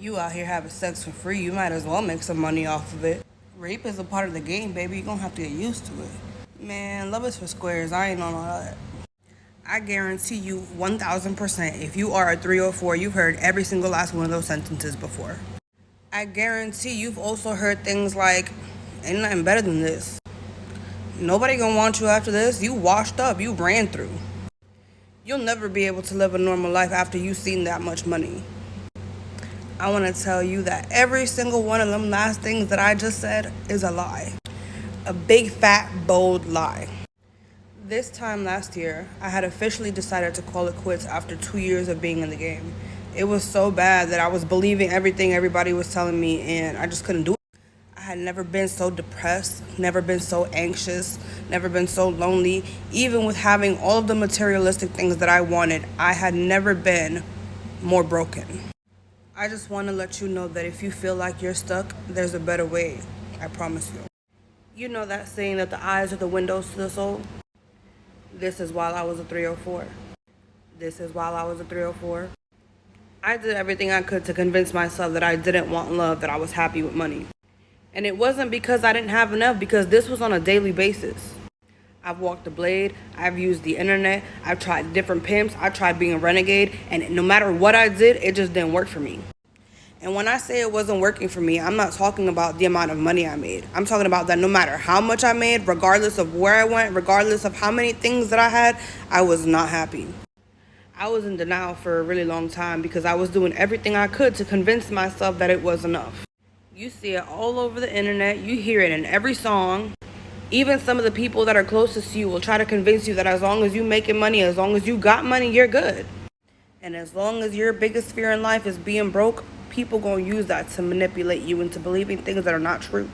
You out here having sex for free, you might as well make some money off of it. Rape is a part of the game, baby. You're gonna have to get used to it. Man, love is for squares. I ain't on all that. I guarantee you 1000% if you are a 304, you've heard every single last one of those sentences before. I guarantee you've also heard things like, ain't nothing better than this. Nobody gonna want you after this. You washed up, you ran through. You'll never be able to live a normal life after you've seen that much money. I want to tell you that every single one of them last things that I just said is a lie. A big, fat, bold lie. This time last year, I had officially decided to call it quits after 2 years of being in the game. It was so bad that I was believing everything everybody was telling me, and I just couldn't do it. I had never been so depressed, never been so anxious, never been so lonely. Even with having all of the materialistic things that I wanted, I had never been more broken. I just want to let you know that if you feel like you're stuck, there's a better way. I promise you. You know that saying that the eyes are the windows to the soul? This is while I was a 304. This is while I was a 304. I did everything I could to convince myself that I didn't want love, that I was happy with money. And it wasn't because I didn't have enough, because this was on a daily basis. I've walked the blade, I've used the internet, I've tried different pimps, I tried being a renegade, and no matter what I did, it just didn't work for me. And when I say it wasn't working for me, I'm not talking about the amount of money I made. I'm talking about that no matter how much I made, regardless of where I went, regardless of how many things that I had, I was not happy. I was in denial for a really long time because I was doing everything I could to convince myself that it was enough. You see it all over the internet, you hear it in every song. Even some of the people that are closest to you will try to convince you that as long as you making money, as long as you got money, you're good. And as long as your biggest fear in life is being broke, people gonna use that to manipulate you into believing things that are not true.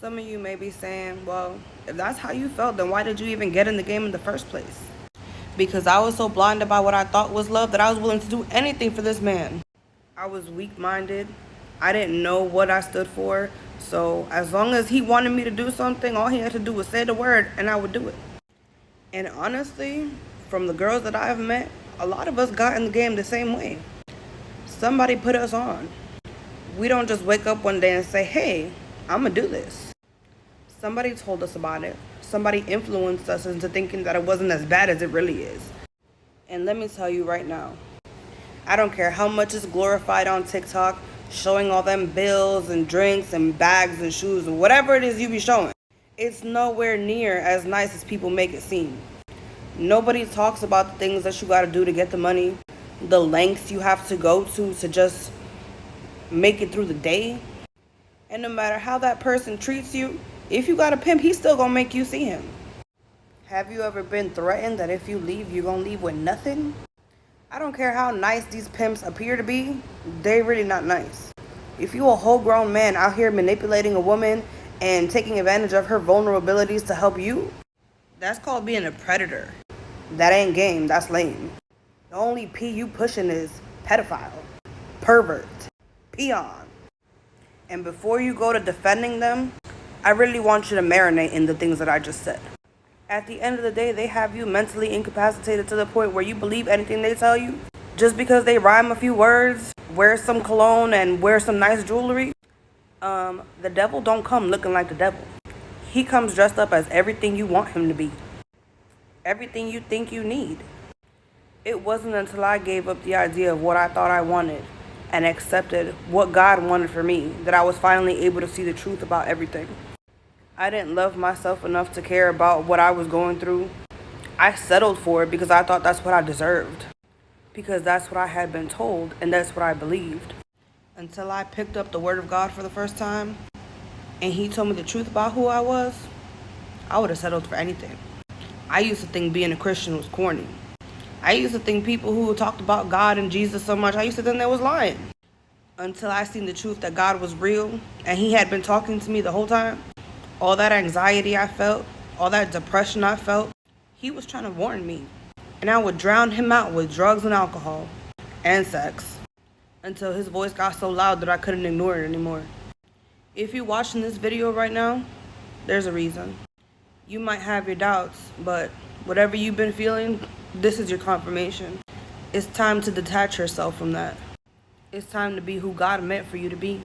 Some of you may be saying, well, if that's how you felt, then why did you even get in the game in the first place? Because I was so blinded by what I thought was love that I was willing to do anything for this man. I was weak-minded. I didn't know what I stood for. So as long as he wanted me to do something, all he had to do was say the word and I would do it. And honestly, from the girls that I've met, a lot of us got in the game the same way. Somebody put us on. We don't just wake up one day and say, hey, I'm gonna do this. Somebody told us about it. Somebody influenced us into thinking that it wasn't as bad as it really is. And let me tell you right now, I don't care how much it's glorified on TikTok, showing all them bills and drinks and bags and shoes and whatever it is you be showing. It's nowhere near as nice as people make it seem. Nobody talks about the things that you gotta do to get the money, the lengths you have to go to just make it through the day. And no matter how that person treats you, if you got a pimp, he's still gonna make you see him. Have you ever been threatened that if you leave, you're gonna leave with nothing? I don't care how nice these pimps appear to be, they're really not nice. If you a whole grown man out here manipulating a woman and taking advantage of her vulnerabilities to help you, that's called being a predator. That ain't game, that's lame. The only P you pushing is pedophile, pervert, peon. And before you go to defending them, I really want you to marinate in the things that I just said. At the end of the day, they have you mentally incapacitated to the point where you believe anything they tell you. Just because they rhyme a few words, wear some cologne, and wear some nice jewelry. The devil don't come looking like the devil. He comes dressed up as everything you want him to be. Everything you think you need. It wasn't until I gave up the idea of what I thought I wanted and accepted what God wanted for me that I was finally able to see the truth about everything. I didn't love myself enough to care about what I was going through. I settled for it because I thought that's what I deserved. Because that's what I had been told and that's what I believed. Until I picked up the Word of God for the first time and He told me the truth about who I was, I would have settled for anything. I used to think being a Christian was corny. I used to think people who talked about God and Jesus so much, I used to think they was lying. Until I seen the truth that God was real and He had been talking to me the whole time. All that anxiety I felt, all that depression I felt, He was trying to warn me. And I would drown Him out with drugs and alcohol and sex until His voice got so loud that I couldn't ignore it anymore. If you're watching this video right now, there's a reason. You might have your doubts, but whatever you've been feeling, this is your confirmation. It's time to detach yourself from that. It's time to be who God meant for you to be.